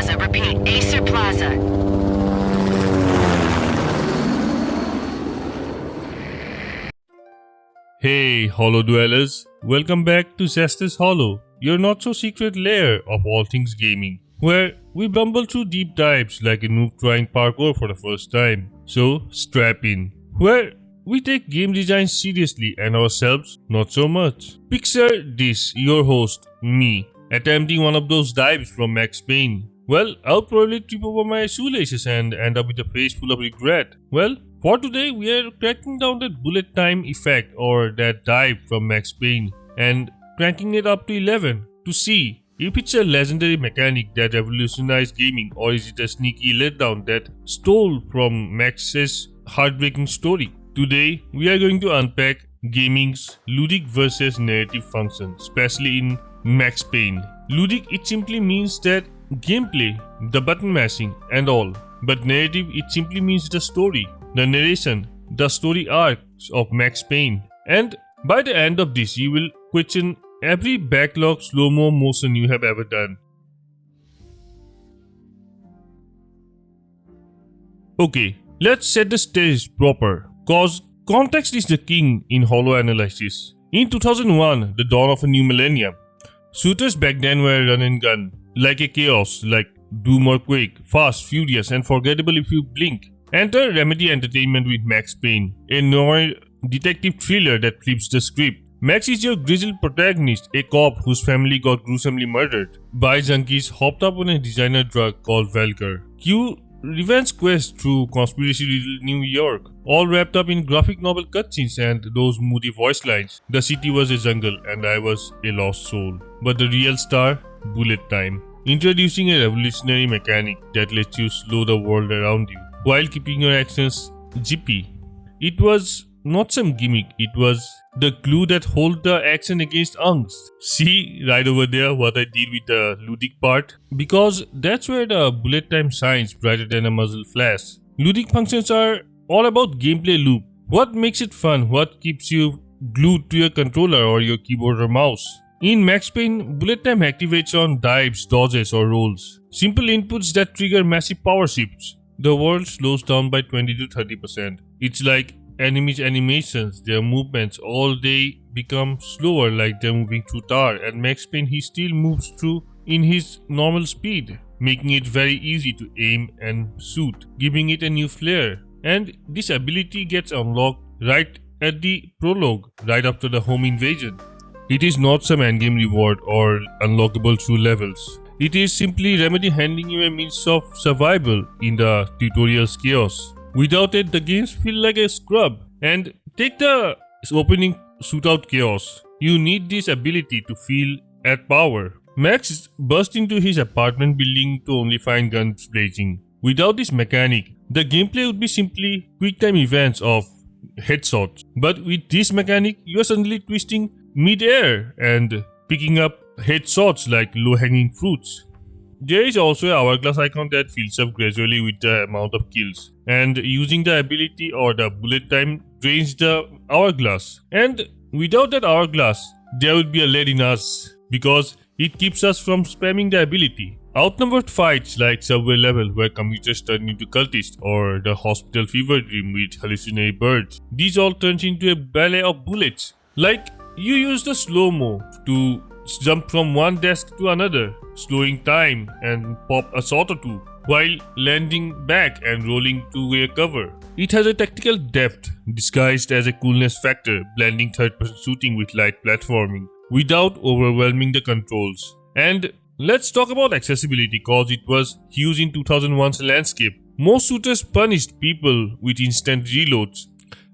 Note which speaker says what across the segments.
Speaker 1: Plaza. Repeat, Acer Plaza.
Speaker 2: Hey, Hollow Dwellers, welcome back to Zester's Hollow, your not-so-secret lair of all things gaming, where we bumble through deep dives like a noob trying parkour for the first time. So, strap in, where we take game design seriously and ourselves not so much. Picture this, your host, me, attempting one of those dives from Max Payne. Well, I'll probably trip over my shoelaces and end up with a face full of regret. Well, for today, we are cracking down that bullet time effect or that dive from Max Payne and cranking it up to 11 to see if it's a legendary mechanic that revolutionized gaming or is it a sneaky letdown that stole from Max's heartbreaking story. Today, we are going to unpack gaming's ludic versus narrative function, especially in Max Payne. Ludic, it simply means that gameplay, the button mashing and all, but narrative, it simply means the story, the narration, the story arcs of Max Payne. And by the end of this, you will question every backlog slow-mo motion you have ever done. Okay, let's set the stage proper, cause context is the king in Hollow analysis. In 2001, the dawn of a new millennium, shooters back then were run and gun, like a chaos, like Doom or Quake, fast, furious and forgettable if you blink. Enter Remedy Entertainment with Max Payne, a Noir detective thriller that flips the script. Max is your grizzled protagonist, a cop whose family got gruesomely murdered by junkies hopped up on a designer drug called Valkyr. Cue revenge quest through conspiracy-riddled New York, all wrapped up in graphic novel cutscenes and those moody voice lines. The city was a jungle and I was a lost soul. But the real star? Bullet time. Introducing a revolutionary mechanic that lets you slow the world around you while keeping your actions zippy. It was not some gimmick, it was the glue that holds the action against angst. See right over there what I did with the ludic part? Because that's where the bullet time shines brighter than a muzzle flash. Ludic functions are all about gameplay loop. What makes it fun? What keeps you glued to your controller or your keyboard or mouse? In Max Payne, bullet time activates on dives, dodges or rolls. Simple inputs that trigger massive power shifts. The world slows down by 20 to 30%. It's like enemies' animations, their movements, all they become slower like they're moving through tar, and Max Payne he still moves through in his normal speed, making it very easy to aim and shoot, giving it a new flair. And this ability gets unlocked right at the prologue, right after the home invasion. It is not some endgame reward or unlockable through levels. It is simply Remedy handing you a means of survival in the tutorial's chaos. Without it, the games feel like a scrub. And take the opening shootout chaos. You need this ability to feel at power. Max burst into his apartment building to only find guns blazing. Without this mechanic, the gameplay would be simply quick time events of headshots. But with this mechanic, you are suddenly twisting mid-air and picking up headshots like low-hanging fruits. There is also an hourglass icon that fills up gradually with the amount of kills, and using the ability or the bullet time drains the hourglass. And without that hourglass, there would be a lead in us because it keeps us from spamming the ability. Outnumbered fights like Subway level where commuters turn into cultists or the hospital fever dream with hallucinatory birds. These all turns into a ballet of bullets. Like you use the slow-mo to jump from one desk to another, slowing time and pop a shot or two, while landing back and rolling to a cover. It has a tactical depth disguised as a coolness factor, blending third-person shooting with light platforming without overwhelming the controls. And let's talk about accessibility cause it was huge in 2001's landscape. Most shooters punished people with instant reloads.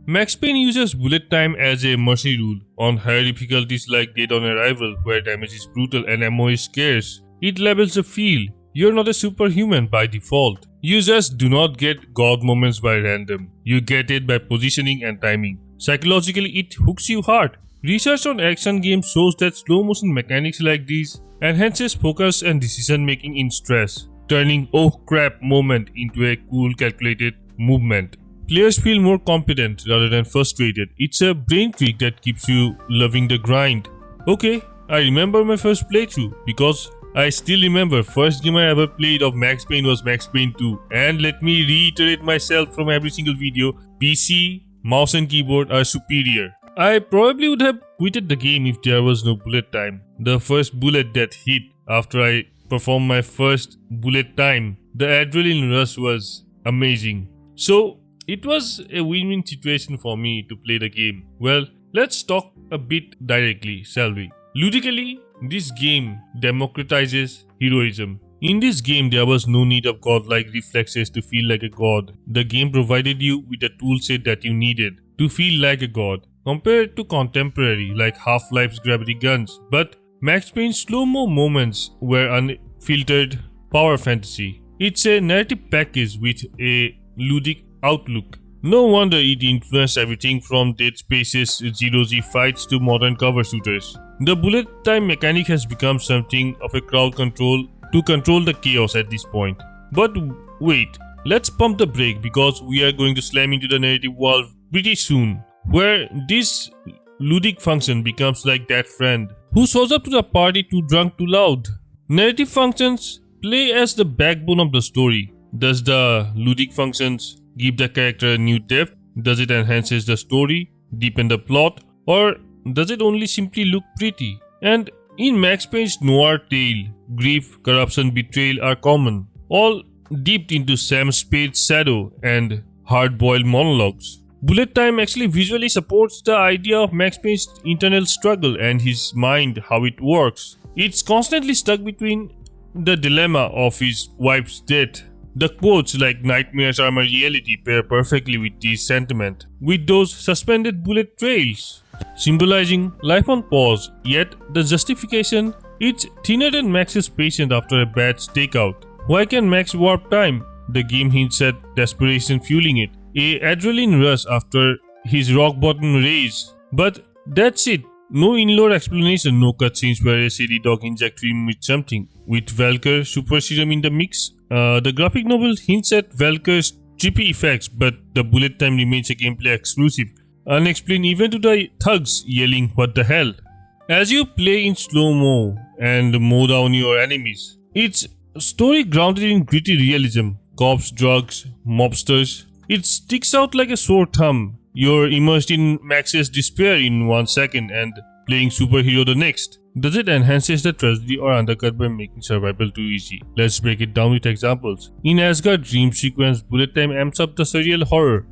Speaker 2: Max Payne uses bullet time as a mercy rule on higher difficulties like Dead on Arrival where damage is brutal and ammo is scarce. It levels the field. You're not a superhuman by default. You just do not get god moments by random. You get it by positioning and timing. Psychologically, it hooks you hard. Research on action games shows that slow motion mechanics like these enhances focus and decision making in stress, turning oh crap moment into a cool calculated movement. Players feel more competent rather than frustrated. It's a brain trick that keeps you loving the grind. Okay, I remember my first playthrough because I still remember first game I ever played of Max Payne was Max Payne 2, and let me reiterate myself from every single video, PC, mouse and keyboard are superior. I probably would have quitted the game if there was no bullet time. The first bullet that hit after I performed my first bullet time, the adrenaline rush was amazing. So it was a win-win situation for me to play the game. Well, let's talk a bit directly, shall we? Ludically, this game democratizes heroism. In this game, there was no need of godlike reflexes to feel like a god. The game provided you with a toolset that you needed to feel like a god, compared to contemporary like Half-Life's gravity guns. But Max Payne's slow-mo moments were unfiltered power fantasy. It's a narrative package with a ludic outlook. No wonder it influenced everything from Dead Space's Zero-G fights to modern cover shooters. The bullet time mechanic has become something of a crowd control to control the chaos at this point. But wait, let's pump the brake because we are going to slam into the narrative wall pretty soon, where this ludic function becomes like that friend who shows up to the party too drunk too loud. Narrative functions play as the backbone of the story. Does the ludic functions give the character a new depth? Does it enhances the story, deepen the plot, or does it only simply look pretty? And in Max Payne's Noir tale, grief, corruption, betrayal are common, all dipped into Sam Spade's shadow and hard-boiled monologues. Bullet time actually visually supports the idea of Max Payne's internal struggle and his mind, how it works. It's constantly stuck between the dilemma of his wife's death. The quotes like "nightmares are my reality" pair perfectly with this sentiment, with those suspended bullet trails symbolizing life on pause. Yet the justification, it's thinner than Max's patience after a bad stakeout. Why can Max warp time? The game hints at desperation fueling it, a adrenaline rush after his rock bottom race. But that's it. No in-lore explanation, no cutscenes where a city dog injects him with something. With Valkyr super serum in the mix, the graphic novel hints at Valkyr's trippy effects, but the bullet time remains a gameplay exclusive, unexplained even to the thugs yelling "what the hell" as you play in slow-mo and mow down your enemies. It's a story grounded in gritty realism, cops, drugs, mobsters. It sticks out like a sore thumb. You're immersed in Max's despair in 1 second and playing superhero the next. Does it enhances the tragedy or undercut by making survival too easy? Let's break it down with examples. In Asgard Dream Sequence, bullet time amps up the surreal horror,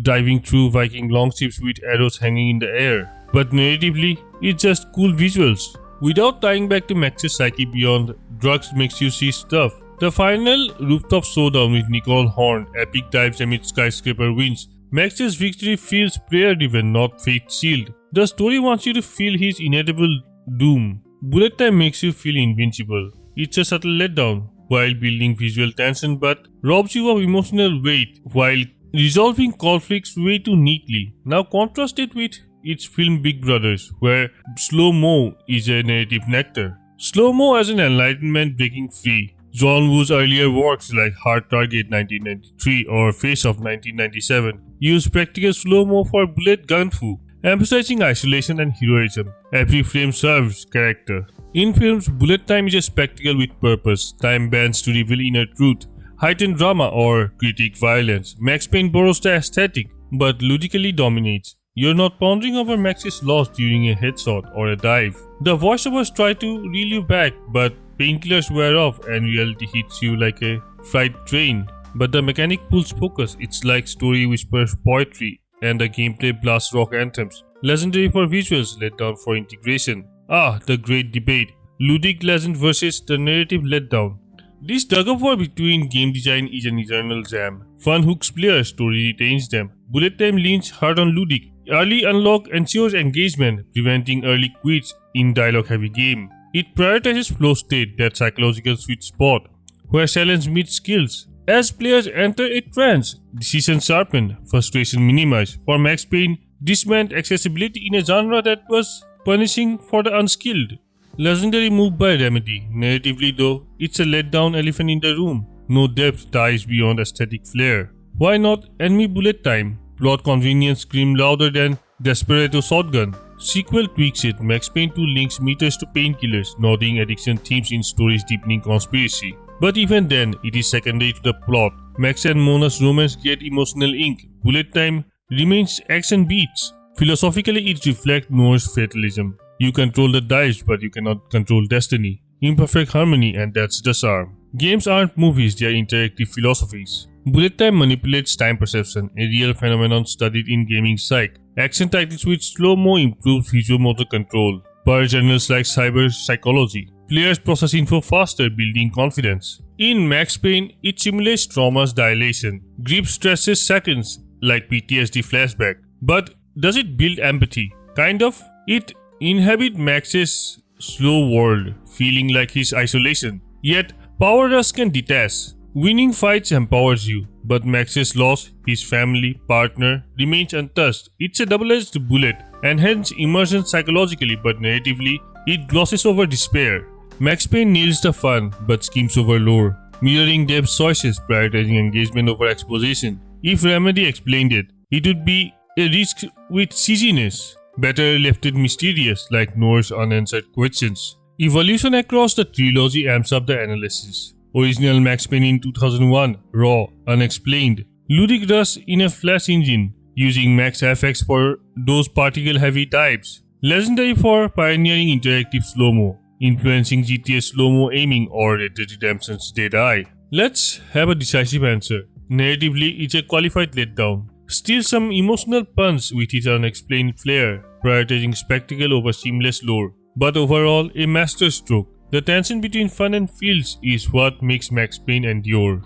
Speaker 2: diving through Viking longships with arrows hanging in the air. But narratively, it's just cool visuals. Without tying back to Max's psyche beyond drugs makes you see stuff. The final rooftop showdown with Nicole Horn, epic dives amid skyscraper winds. Max's victory feels prayer-driven, not fate-sealed. The story wants you to feel his inevitable doom. Bullet time makes you feel invincible. It's a subtle letdown while building visual tension, but robs you of emotional weight while resolving conflicts way too neatly. Now contrast it with its film Big Brothers, where slow-mo is a narrative nectar. Slow-mo as an enlightenment breaking free. John Woo's earlier works like Hard Target 1993 or Face Off 1997 use practical slow-mo for bullet gunfu, emphasizing isolation and heroism. Every frame serves character. In films, bullet time is a spectacle with purpose. Time bends to reveal inner truth, heightened drama or critique violence. Max Payne borrows the aesthetic, but ludically dominates. You're not pondering over Max's loss during a headshot or a dive. The voiceovers try to reel you back, but painkillers wear off and reality hits you like a freight train. But the mechanic pulls focus. It's like story whispers poetry, and the gameplay blasts rock anthems. Legendary for visuals, letdown for integration. Ah, the great debate. Ludic legend versus the narrative letdown. This tug-of-war between game design is an eternal jam. Fun hooks players, story retains them. Bullet time leans hard on ludic. Early unlock ensures engagement, preventing early quits in dialogue-heavy game. It prioritizes flow state, that psychological sweet spot, where silence meets skills. As players enter a trance, decisions sharpen, frustration minimized. For Max Payne, this meant accessibility in a genre that was punishing for the unskilled. Legendary move by Remedy. Narratively though, it's a letdown elephant in the room. No depth dies beyond aesthetic flair. Why not enemy bullet time? Plot convenience scream louder than Desperado shotgun. Sequel tweaks it. Max Payne 2 links meters to painkillers, nodding addiction themes in story's deepening conspiracy. But even then, it is secondary to the plot. Max and Mona's romance get emotional ink. Bullet time remains action beats. Philosophically, it reflects Noir's fatalism. You control the dice, but you cannot control destiny. Imperfect harmony, and that's the charm. Games aren't movies, they are interactive philosophies. Bullet time manipulates time perception, a real phenomenon studied in gaming psych. Action titles with slow-mo improve visual motor control. Per journals like cyber psychology. Players process info faster, building confidence. In Max Payne, it simulates trauma's dilation. Grief stresses seconds, like PTSD flashback. But does it build empathy? Kind of. It inhabits Max's slow world, feeling like his isolation. Yet, Power Rush can detach. Winning fights empowers you, but Max's loss, his family, partner, remains untouched. It's a double-edged bullet, and hence immersion psychologically, but narratively, it glosses over despair. Max Payne nails the fun, but schemes over lore, mirroring Dev's choices, prioritizing engagement over exposition. If Remedy explained it, it would be a risk with cheesiness. Better left it mysterious, like Noir's unanswered questions. Evolution across the trilogy amps up the analysis. Original Max Payne in 2001, raw, unexplained. Ludic rush in a flash engine, using Max FX for those particle-heavy types. Legendary for pioneering interactive slow-mo, influencing GTA slow-mo aiming or Red Dead Redemption's Dead Eye. Let's have a decisive answer. Narratively, it's a qualified letdown. Still some emotional puns with its unexplained flair, prioritizing spectacle over seamless lore. But overall, a masterstroke. The tension between fun and feels is what makes Max Payne endure.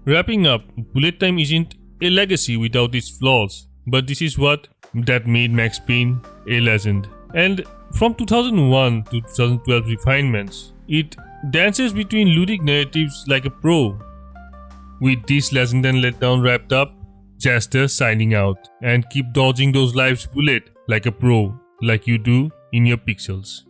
Speaker 2: Wrapping up, Bullet Time isn't a legacy without its flaws, but this is what that made Max Payne a legend. And from 2001 to 2012 refinements, it dances between ludic narratives like a pro. With this legend and letdown wrapped up, Jester signing out, and keep dodging those lives bullet like a pro, like you do in your pixels.